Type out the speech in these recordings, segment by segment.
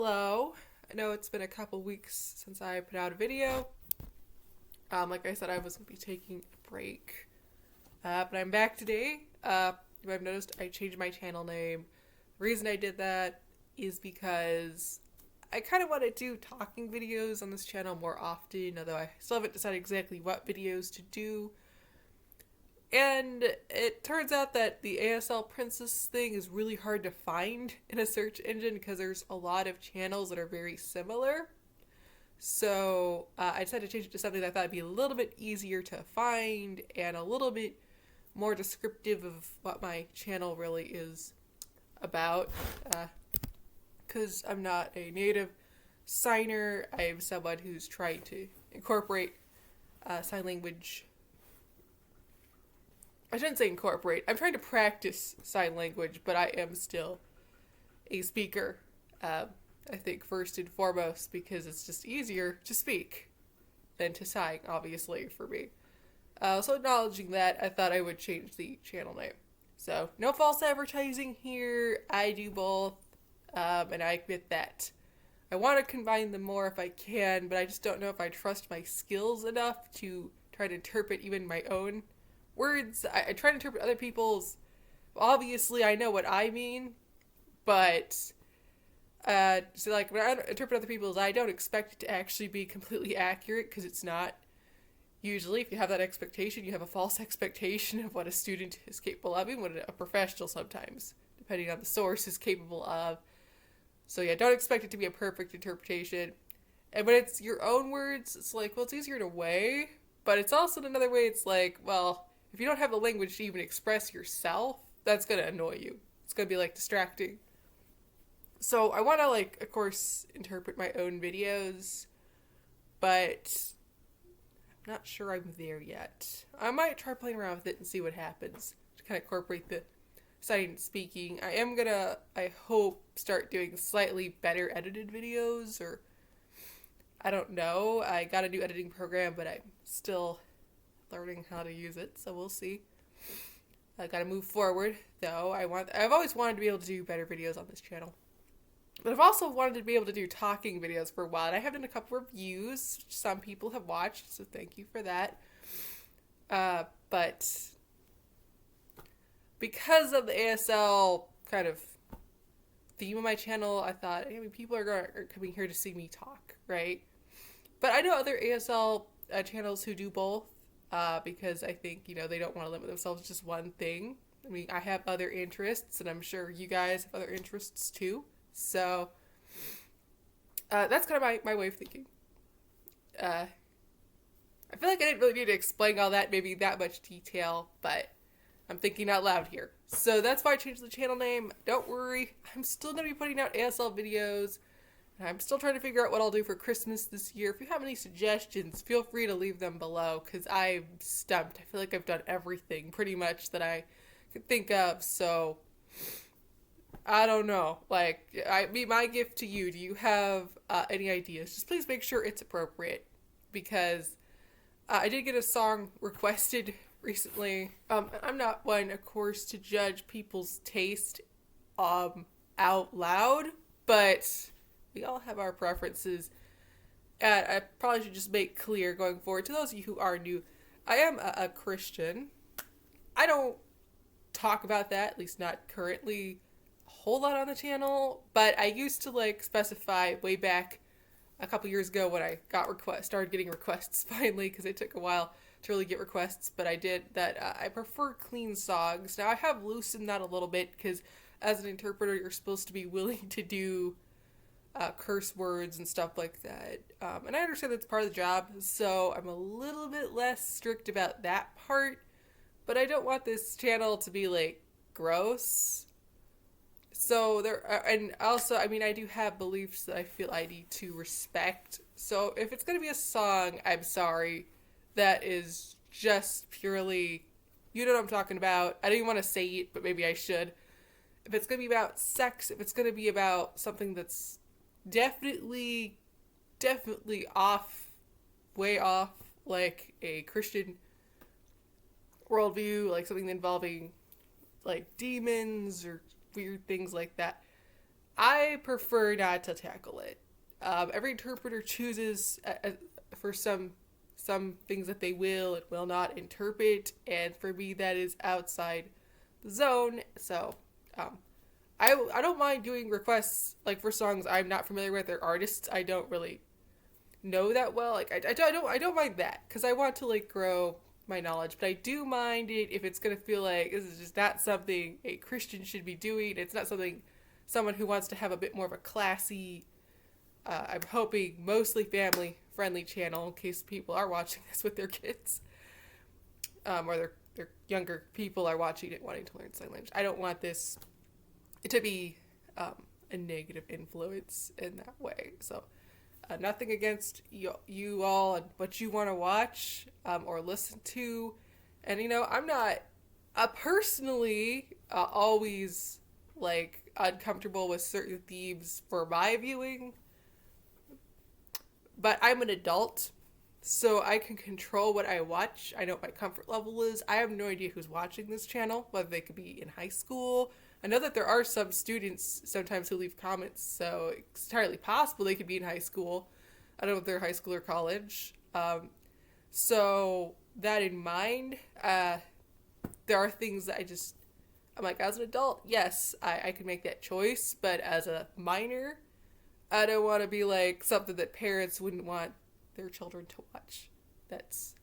Hello. I know it's been a couple weeks since I put out a video. Like I said, I was going to be taking a break. But I'm back today. You might have noticed I changed my channel name. The reason I did that is because I kind of want to do talking videos on this channel more often, although I still haven't decided exactly what videos to do. And it turns out that the ASL Princess thing is really hard to find in a search engine because there's a lot of channels that are very similar. So I decided to change it to something that I thought would be a little bit easier to find and a little bit more descriptive of what my channel really is about. Because I'm not a native signer, I'm someone who's trying to incorporate sign language. I shouldn't say incorporate. I'm trying to practice sign language, but I am still a speaker. I think first and foremost because it's just easier to speak than to sign, obviously, for me. So acknowledging that, I thought I would change the channel name. So no false advertising here. I do both, and I admit that. I want to combine them more if I can, but I just don't know if I trust my skills enough to try to interpret even my own words. I try to interpret other people's. Obviously, I know what I mean, but so like when I interpret other people's, I don't expect it to actually be completely accurate because it's not. Usually, if you have that expectation, you have a false expectation of what a student is capable of, even what a professional sometimes, depending on the source, is capable of. So yeah, don't expect it to be a perfect interpretation. And when it's your own words, it's like, well, it's easier in a way, but it's also in another way, it's like, well, if you don't have the language to even express yourself, that's going to annoy you. It's going to be, like, distracting. So I want to, like, of course, interpret my own videos, but I'm not sure I'm there yet. I might try playing around with it and see what happens to kind of incorporate the signing and speaking. I am going to, I hope, start doing slightly better edited videos, or I don't know. I got a new editing program, but I'm still learning how to use it, so we'll see. I gotta move forward, though. I've always wanted to be able to do better videos on this channel. But I've also wanted to be able to do talking videos for a while, and I have done a couple reviews, which some people have watched, so thank you for that. But because of the ASL kind of theme of my channel, I thought, I mean, people are coming here to see me talk, right? But I know other ASL channels who do both, because I think, they don't want to limit themselves to just one thing. I mean, I have other interests, and I'm sure you guys have other interests too. So, that's kind of my way of thinking. I feel like I didn't really need to explain all that, maybe that much detail, but I'm thinking out loud here. So that's why I changed the channel name. Don't worry, I'm still going to be putting out ASL videos. I'm still trying to figure out what I'll do for Christmas this year. If you have any suggestions, feel free to leave them below, because I'm stumped. I feel like I've done everything, pretty much, that I could think of, so I don't know. Like, my gift to you, do you have any ideas? Just please make sure it's appropriate, because I did get a song requested recently. I'm not one, of course, to judge people's taste out loud, but we all have our preferences. And I probably should just make clear going forward to those of you who are new, I am a Christian. I don't talk about that, at least not currently, a whole lot on the channel, but I used to specify way back a couple years ago when I started getting requests finally, because it took a while to really get requests, but I did that. I prefer clean songs. Now I have loosened that a little bit, because as an interpreter, you're supposed to be willing to do curse words and stuff like that. And I understand that's part of the job, so I'm a little bit less strict about that part, but I don't want this channel to be, gross. So and also, I mean, I do have beliefs that I feel I need to respect. So if it's going to be a song, I'm sorry, that is just purely, you know what I'm talking about. I don't even want to say it, but maybe I should. If it's going to be about sex, if it's going to be about something that's definitely way off, like a Christian worldview, like something involving, demons or weird things like that, I prefer not to tackle it. Every interpreter chooses for some things that they will and will not interpret, and for me that is outside the zone. So, um, I don't mind doing requests like for songs I'm not familiar with or artists I don't really know that well. Like I don't mind that because I want to like grow my knowledge, but I do mind it if it's gonna feel like this is just not something a Christian should be doing. It's not something someone who wants to have a bit more of a classy, I'm hoping mostly family friendly channel in case people are watching this with their kids, or their younger people are watching it wanting to learn sign language. I don't want this to be a negative influence in that way. So nothing against you all and what you want to watch or listen to. And, I'm not personally always like uncomfortable with certain themes for my viewing, but I'm an adult, so I can control what I watch. I know what my comfort level is. I have no idea who's watching this channel, whether they could be in high school. I know that there are some students sometimes who leave comments, so it's entirely possible they could be in high school. I don't know if they're high school or college. So that in mind, there are things that I'm like, as an adult, yes, I can make that choice, but as a minor, I don't want to be like something that parents wouldn't want their children to watch. That's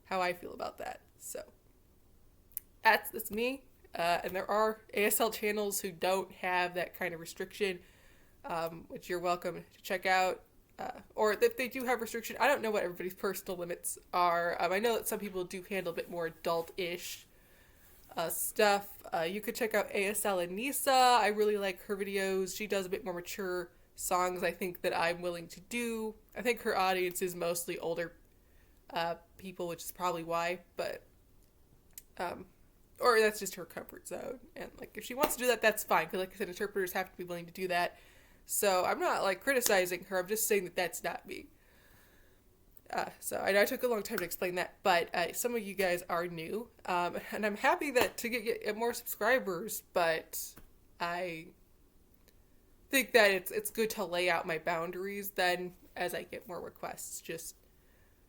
how I feel about that. So that's me. And there are ASL channels who don't have that kind of restriction, which you're welcome to check out. Or if they do have restriction, I don't know what everybody's personal limits are. I know that some people do handle a bit more adult-ish stuff. You could check out ASL Anissa. I really like her videos. She does a bit more mature songs, I think, that I'm willing to do. I think her audience is mostly older people, which is probably why, but or that's just her comfort zone. And like if she wants to do that, that's fine, because like I said, interpreters have to be willing to do that. So I'm not like criticizing her, I'm just saying that that's not me. So I know I took a long time to explain that, but some of you guys are new, and I'm happy that to get more subscribers, but I think that it's good to lay out my boundaries then as I get more requests.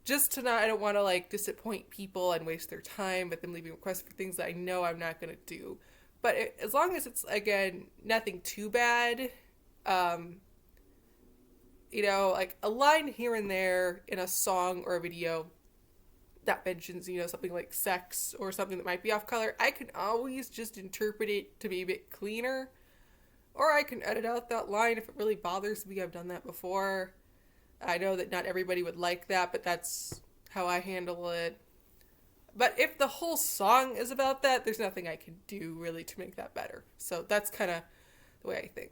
Just to not, I don't want to like disappoint people and waste their time with them leaving requests for things that I know I'm not going to do. But as long as it's, again, nothing too bad, like a line here and there in a song or a video that mentions, something like sex or something that might be off color, I can always just interpret it to be a bit cleaner. Or I can edit out that line if it really bothers me. I've done that before. I know that not everybody would like that, but that's how I handle it. But if the whole song is about that, there's nothing I can do really to make that better. So that's kind of the way I think.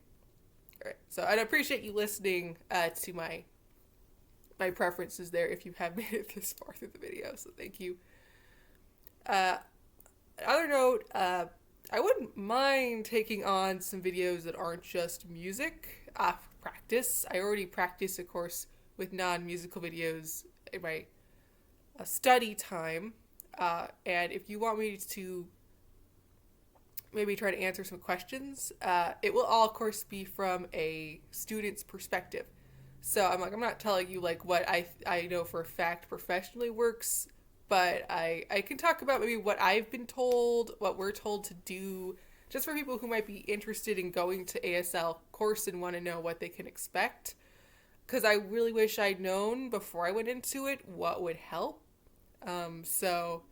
All right. So I'd appreciate you listening to my preferences there if you have made it this far through the video. So thank you. Other note, I wouldn't mind taking on some videos that aren't just music practice. I already practice, of course, with non-musical videos in my study time. And if you want me to maybe try to answer some questions, it will all, of course, be from a student's perspective. So I'm not telling you like what I know for a fact professionally works, but I can talk about maybe what I've been told, what we're told to do, just for people who might be interested in going to ASL course and want to know what they can expect. Because I really wish I'd known before I went into it what would help. So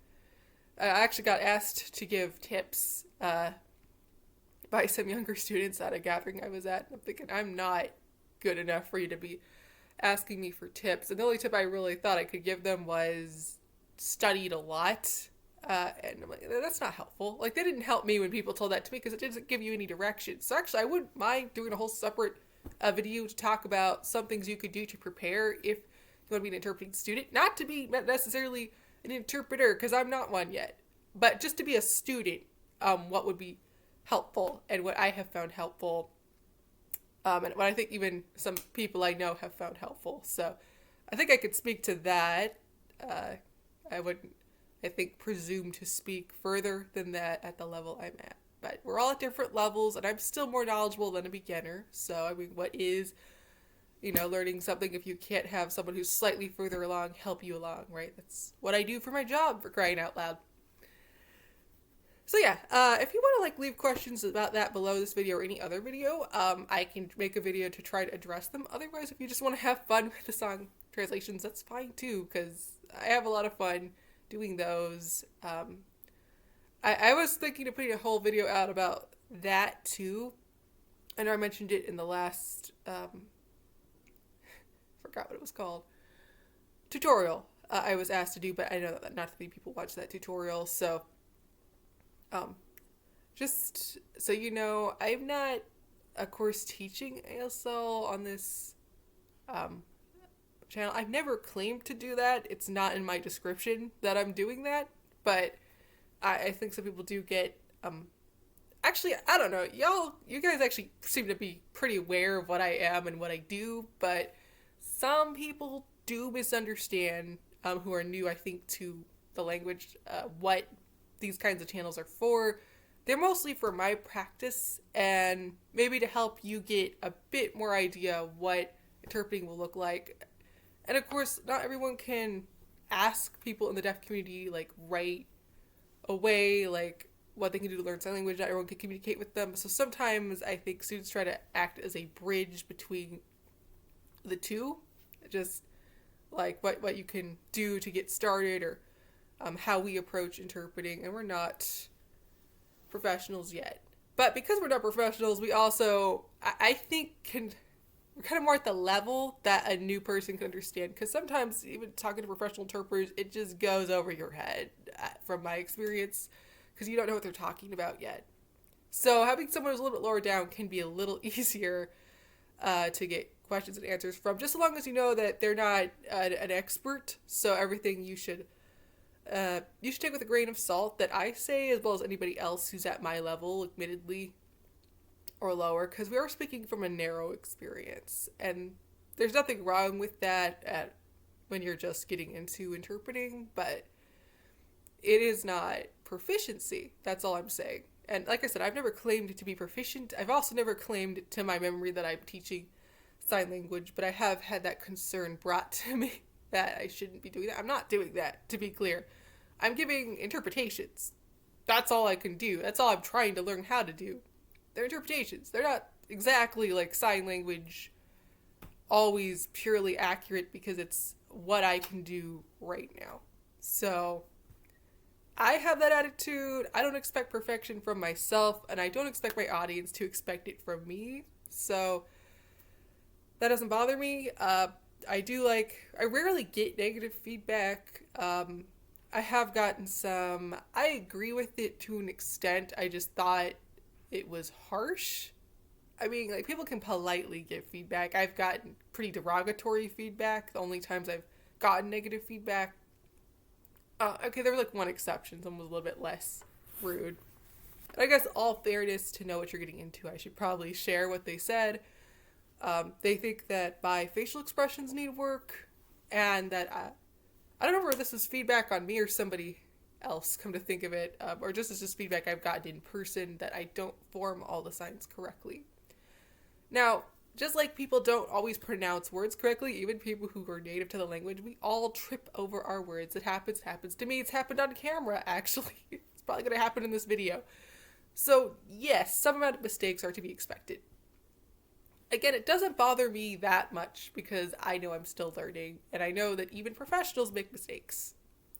I actually got asked to give tips by some younger students at a gathering I was at. I'm thinking, I'm not good enough for you to be asking me for tips. And the only tip I really thought I could give them was studied a lot. And I'm like, that's not helpful. Like, they didn't help me when people told that to me because it didn't give you any direction. So actually, I wouldn't mind doing a whole separate video to talk about some things you could do to prepare if you want to be an interpreting student. Not to be necessarily an interpreter, because I'm not one yet. But just to be a student, what would be helpful and what I have found helpful. And what I think even some people I know have found helpful. So I think I could speak to that. I wouldn't, I think, presume to speak further than that at the level I'm at. but we're all at different levels, and I'm still more knowledgeable than a beginner. So, I mean, what is, learning something if you can't have someone who's slightly further along help you along, right? That's what I do for my job, for crying out loud. So yeah, if you want to leave questions about that below this video or any other video, I can make a video to try to address them. Otherwise, if you just want to have fun with the song translations, that's fine too, because I have a lot of fun doing those. I was thinking of putting a whole video out about that too. I know I mentioned it in the last, forgot what it was called, tutorial I was asked to do, but I know that not many people watch that tutorial, so just so you know, I'm not, of course, teaching ASL on this channel. I've never claimed to do that. It's not in my description that I'm doing that, but I think some people do get, actually, I don't know, you guys actually seem to be pretty aware of what I am and what I do, but some people do misunderstand, who are new, I think, to the language, what these kinds of channels are for. They're mostly for my practice and maybe to help you get a bit more idea of what interpreting will look like. And of course, not everyone can ask people in the deaf community right away what they can do to learn sign language. Not everyone can communicate with them. So sometimes I think students try to act as a bridge between the two, just what you can do to get started, or how we approach interpreting, and we're not professionals yet. But because we're not professionals, we also, I think, we're kind of more at the level that a new person can understand, because sometimes even talking to professional interpreters, it just goes over your head, from my experience, because you don't know what they're talking about yet. So having someone who's a little bit lower down can be a little easier to get questions and answers from, just as long as you know that they're not an expert. So everything you should take with a grain of salt that I say, as well as anybody else who's at my level, admittedly, or lower, because we are speaking from a narrow experience, and there's nothing wrong with that when you're just getting into interpreting, but it is not proficiency. That's all I'm saying. And like I said, I've never claimed to be proficient. I've also never claimed to my memory that I'm teaching sign language, but I have had that concern brought to me that I shouldn't be doing that. I'm not doing that, to be clear. I'm giving interpretations. That's all I can do. That's all I'm trying to learn how to do. They're interpretations. They're not exactly sign language, always purely accurate, because it's what I can do right now. So I have that attitude. I don't expect perfection from myself, and I don't expect my audience to expect it from me. So that doesn't bother me. I rarely get negative feedback. I have gotten some. I agree with it to an extent. I just thought it was harsh. I mean, people can politely give feedback. I've gotten pretty derogatory feedback. The only times I've gotten negative feedback. Okay, there was one exception. Someone was a little bit less rude. And I guess, all fairness, to know what you're getting into, I should probably share what they said. They think that my facial expressions need work, and that I don't know whether this is feedback on me or somebody else, come to think of it, or just as just feedback I've gotten in person, that I don't form all the signs correctly. Now, just like people don't always pronounce words correctly, even people who are native to the language, we all trip over our words. It happens to me. It's happened on camera, actually. It's probably going to happen in this video. So, yes, some amount of mistakes are to be expected. Again, it doesn't bother me that much, because I know I'm still learning, and I know that even professionals make mistakes.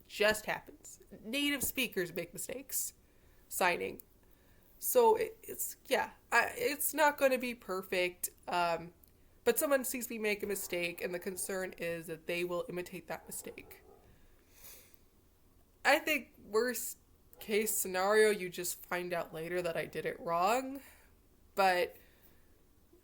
Just happens. Native speakers make mistakes signing. So it's not going to be perfect, but someone sees me make a mistake, and the concern is that they will imitate that mistake. I think worst case scenario, you just find out later that I did it wrong, but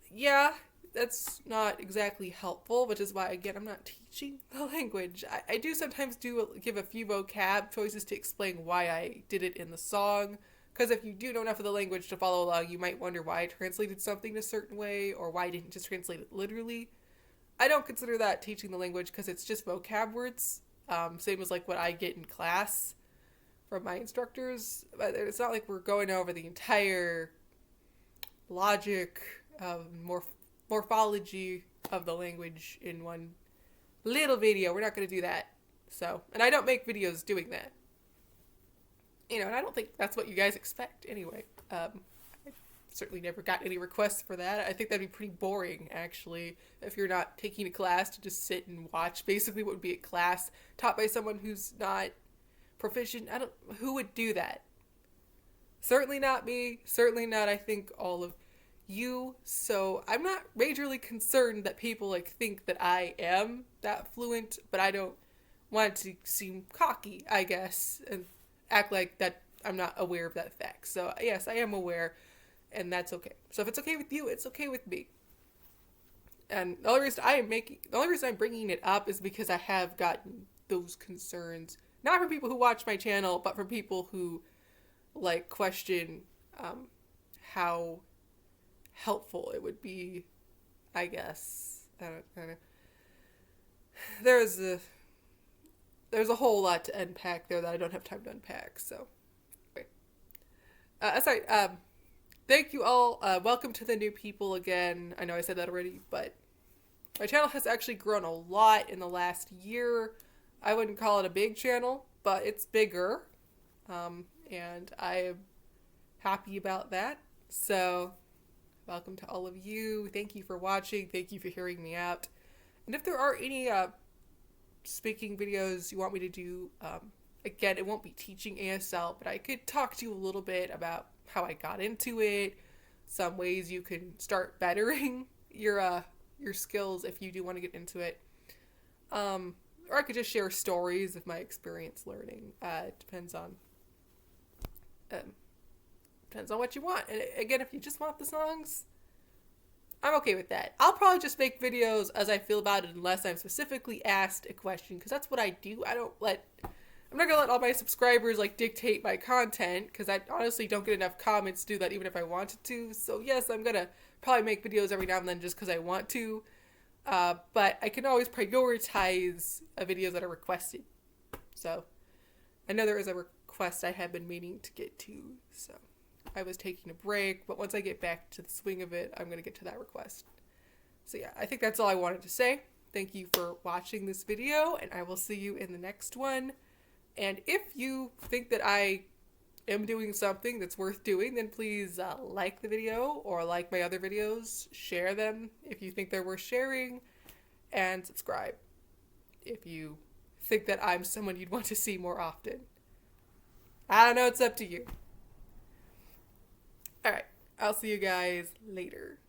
yeah, that's not exactly helpful, which is why, again, I'm not teaching the language. I do sometimes give a few vocab choices to explain why I did it in the song, because if you do know enough of the language to follow along, you might wonder why I translated something a certain way, or why I didn't just translate it literally. I don't consider that teaching the language, because it's just vocab words, same as what I get in class. from my instructors, but it's not like we're going over the entire logic of morphology of the language in one little video. We're not going to do that. So, and I don't make videos doing that. You know, and I don't think that's what you guys expect anyway. I certainly never got any requests for that. I think that'd be pretty boring, actually, if you're not taking a class to just sit and watch basically what would be a class taught by someone who's not proficient. Who would do that? Certainly not me. Certainly not, I think, all of you. So I'm not majorly concerned that people like think that I am that fluent, but I don't want to seem cocky, I guess, and act like that I'm not aware of that fact. So yes, I am aware, and that's okay. So if it's okay with you, it's okay with me. And the only reason I'm bringing it up is because I have gotten those concerns, not from people who watch my channel, but from people who like question how helpful it would be, I guess. I don't know. There's a whole lot to unpack there that I don't have time to unpack, so. Okay. Sorry, thank you all. Welcome to the new people again. I know I said that already, but my channel has actually grown a lot in the last year. I wouldn't call it a big channel, but it's bigger. And I am happy about that. So, welcome to all of you. Thank you for watching. Thank you for hearing me out. And if there are any speaking videos you want me to do, again, it won't be teaching ASL, but I could talk to you a little bit about how I got into it, some ways you can start bettering your skills if you do want to get into it. Or I could just share stories of my experience learning. It depends on what you want. And again, if you just want the songs, I'm okay with that. I'll probably just make videos as I feel about it unless I'm specifically asked a question, because that's what I do. I'm not gonna let all my subscribers like dictate my content, because I honestly don't get enough comments to do that even if I wanted to. So yes, I'm gonna probably make videos every now and then just because I want to. But I can always prioritize videos that are requested. So I know there is a request I have been meaning to get to, so I was taking a break, but once I get back to the swing of it, I'm going to get to that request. So yeah, I think that's all I wanted to say. Thank you for watching this video, and I will see you in the next one. And if you think that I am doing something that's worth doing, then please like the video, or like my other videos, share them if you think they're worth sharing, and subscribe if you think that I'm someone you'd want to see more often. I don't know, it's up to you. Alright, I'll see you guys later.